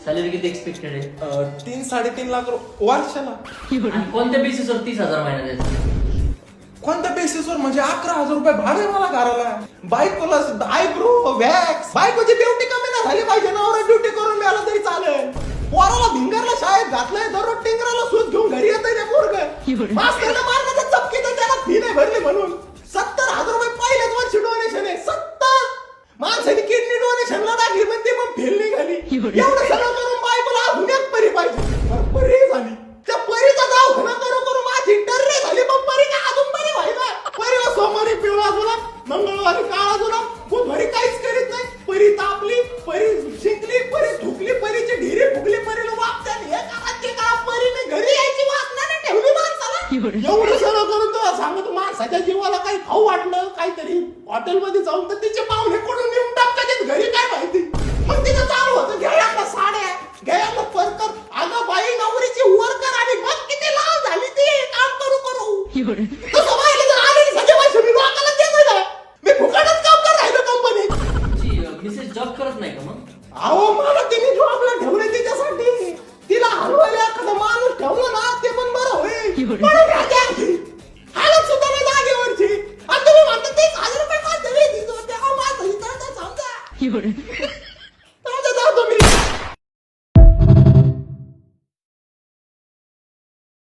Salary किती expected आहे? 3-3.5 लाख वर्षाला. आणि कोणत्या बेसिसवर 30,000 महिना द्यायचा? कोणत्या बेसिसवर म्हणजे 11,000 रुपये भाडे मला घराला. बायकोला आयब्रो वॅक्स, बायकोची ब्युटी कमी नाही झाली पाहिजे. नवरा ड्युटी करून मिळाला तरी चालेल. पोराला भिंगरला शाळेत घातलंय, दररोज टिंगराला सूत घेऊन घरी येतंय ते पोरगं. मास्तरला मारण्याचं चपकी तर त्याला फी नाही भरली म्हणून 70,000 रुपये पहिल्याच वर्षी डोनेशन आहे. 70 माणसाने किडनी डोनेशनला टाकली पण ती मग फेल निघाली. एवढं सगळं करून बायकोला अजून एक परी पाहिजे. परी झाली. त्या परीचा दवाखाना करू माझी टर्रे झाली. पण परी काय अजून बरी व्हायला. परीला सोमवारी पिवळा जुलाब, मंगळवारी काळा जुलाब, बुधवारी काहीच करीत नाही. परी तापली, परी शिंकली, परी धुकली, परीची ढिरी फुगली, परीला वापत्याने हे करायचे का. परीने घरी यायची वासना नाही ठेवली माणसाला. एवढं सगळं करून तुला सांगतो माणसाच्या जीवाला काही खाऊ वाटलं काहीतरी हॉटेलमध्ये जाऊन तर तिचे पाहुणे कोणून नेऊन टाकतात घरी काय माहिती. मग तिथं चालू होतं घ्यायला साड्या, घ्यायला परकर. अगं बाई नवरीची वर्कर आणि मग किती लाल झाली ती काम करू. तसं बाईला जर आलेली सगळे पैसे मी लोकांना देतोय ना. मी फुकटच काम कर राहिलो कंपनीत. मिसेस जॉब करत नाही का मग? अहो मला तिने जॉबला ठेवले तिच्यासाठी. तिला हलवायला एखादा माणूस ठेवला ना ते पण बरं होईल. म्हणून राजा हालत सुद्धा नाही जागेवरची. आणि तुम्ही म्हणता 30,000 रुपये का देवी दिसतो तेव्हा माझं समजा.